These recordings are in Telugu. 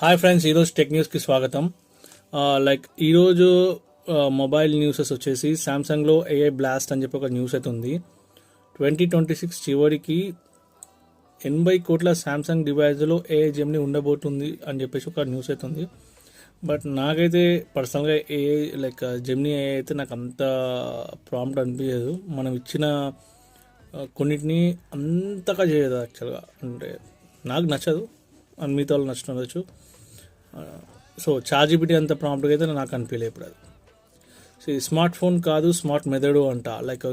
హాయ్ ఫ్రెండ్స్, ఈరోజు టెక్ న్యూస్కి స్వాగతం. ఈరోజు మొబైల్ న్యూసెస్ వచ్చేసి సామ్సంగ్లో ఏఐ బ్లాస్ట్ అని చెప్పి ఒక న్యూస్ అయితే ఉంది. 2026 చివరికి 80 కోట్ల సామ్సంగ్ డివైజ్లో ఏఐ జెమిని ఉండబోతుంది అని చెప్పేసి ఒక న్యూస్ అయితే ఉంది. బట్ నాకైతే పర్సనల్గా ఏఐ జెమిని ఏఐ అయితే నాకు అంత ప్రాంప్ట్ అనిపించదు. మనం ఇచ్చిన కొన్నిటిని అంతగా చేయదు యాక్చువల్గా. అంటే నాకు నచ్చదు అని మిగతా వాళ్ళు నచ్చుతుండొచ్చు. సో చార్జిబిటీ అంత ప్రాంప్ట్గా అయితే నాకు అనిపించలేదు ఇప్పుడు అది. సో స్మార్ట్ ఫోన్ కాదు, స్మార్ట్ మెథడు అంట.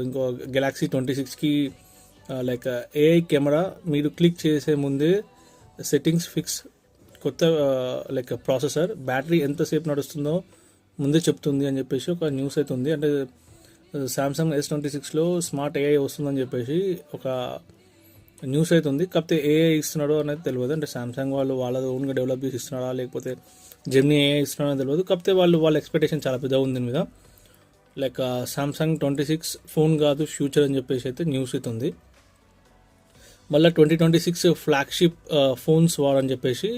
ఇంకో గెలాక్సీ 26కి ఏఐ కెమెరా మీరు క్లిక్ చేసే ముందే సెట్టింగ్స్ ఫిక్స్, కొత్త ప్రాసెసర్, బ్యాటరీ ఎంతసేపు నడుస్తుందో ముందే చెప్తుంది అని చెప్పేసి ఒక న్యూస్ అయితే ఉంది. అంటే సామ్సంగ్ S26లో స్మార్ట్ ఏఐ వస్తుందని చెప్పేసి ఒక న్యూస్ అయితే ఉంది. కాకపోతే ఏఐ ఇస్తున్నాడో అనేది తెలియదు. అంటే సామ్సంగ్ వాళ్ళ ఓన్గా డెవలప్ చేసి ఇస్తున్నాడా లేకపోతే జెమిని ఏఐ ఇస్తున్నాడో తెలియదు. కాకపోతే వాళ్ళ ఎక్స్పెక్టేషన్ చాలా పెద్దగా ఉంది మీద. సామ్సంగ్ 26 ఫోన్ కాదు ఫ్యూచర్ అని చెప్పేసి అయితే న్యూస్ అయితే ఉంది. మళ్ళీ 2026 ఫ్లాగ్షిప్ ఫోన్స్ వాడని చెప్పేసి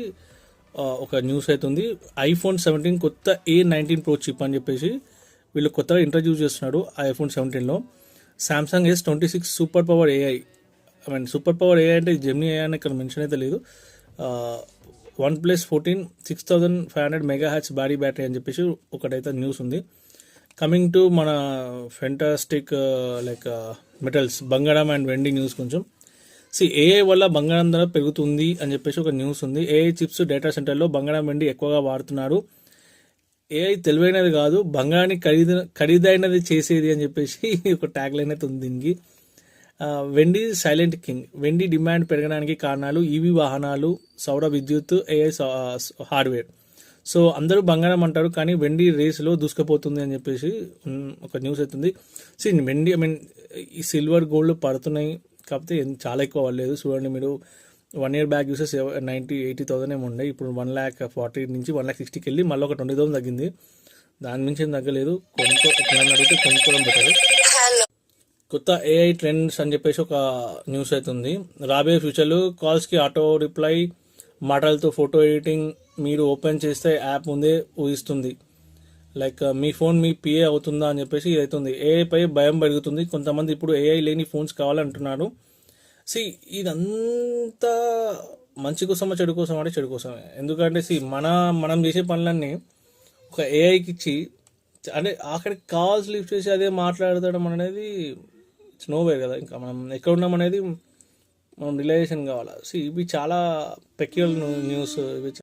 ఒక న్యూస్ అయితే ఉంది. iPhone 17 కొత్త A19 Pro చిప్ అని చెప్పేసి వీళ్ళు కొత్తగా ఇంట్రడ్యూస్ చేస్తున్నాడు iPhone 17లో. Samsung S26 super power AI, super power AI అంటే జెమిని ఏఐ అని ఇక్కడ మెన్షన్ అయితే లేదు. OnePlus 14 6500 MHz బాడీ బ్యాటరీ అని చెప్పేసి ఒకటైతే న్యూస్ ఉంది. కమింగ్ టు మన ఫెంటాస్టిక్ మెటల్స్, బంగారం అండ్ వెండి న్యూస్ కొంచెం. ఏఐ వల్ల బంగారం ధర పెరుగుతుంది అని చెప్పేసి ఒక న్యూస్ ఉంది. ఏఐ చిప్స్ డేటా సెంటర్లో బంగారం వెండి ఎక్కువగా వాడుతున్నారు. ఏఐ తెలివైనది కాదు, బంగారాన్ని ఖరీదైనది చేసేది అని చెప్పేసి ఒక ట్యాగ్ లైన్ అయితే ఉంది దీనికి. వెండి సైలెంట్ కింగ్. వెండి డిమాండ్ పెరగడానికి కారణాలు ఈవీ వాహనాలు, సౌర విద్యుత్, ఏఐ హార్డ్వేర్. సో అందరూ బంగారం అంటారు కానీ వెండి రేసులో దూసుకుపోతుంది అని చెప్పేసి ఒక న్యూస్ అవుతుంది. వెండి ఈ సిల్వర్ గోల్డ్ పడుతున్నాయి, కాకపోతే చాలా ఎక్కువ అవ్వలేదు. చూడండి, మీరు 1 year బ్యాక్ చూస్తే 80,000 ఏమో ఉండే. ఇప్పుడు 140,000 నుంచి 160,000కి వెళ్ళి మళ్ళీ ఒక 20,000 తగ్గింది. దాని నుంచి ఏం తగ్గలేదు. అడిగితే కొనుక్కోవడం బెటర్. కొత్త ఏఐ ట్రెండ్స్ అని చెప్పేసి ఒక న్యూస్ అవుతుంది. రాబోయే ఫ్యూచర్లో కాల్స్కి ఆటో రిప్లై, మాటలతో ఫోటో ఎడిటింగ్ మీరు ఓపెన్ చేస్తే యాప్ ముందే ఊహిస్తుంది. మీ ఫోన్ మీ పిఏ అవుతుందా అని చెప్పేసి ఇది అవుతుంది. ఏఐపై భయం పెరుగుతుంది. కొంతమంది ఇప్పుడు ఏఐ లేని ఫోన్స్ కావాలంటున్నారు. ఇదంతా మంచి కోసమా చెడు కోసం అంటే చెడు కోసమే. ఎందుకంటే మనం చేసే పనులన్నీ ఒక ఏఐకి ఇచ్చి, అంటే అక్కడికి కాల్స్ లిఫ్ట్ చేసి అదే మాట్లాడడం అనేది ఇట్స్ నోవేర్ కదా. ఇంకా మనం ఎక్కడ ఉన్నాం అనేది మనం రిలైజేషన్ కావాలి. ఇవి చాలా పెక్యులర్ న్యూస్. ఇవి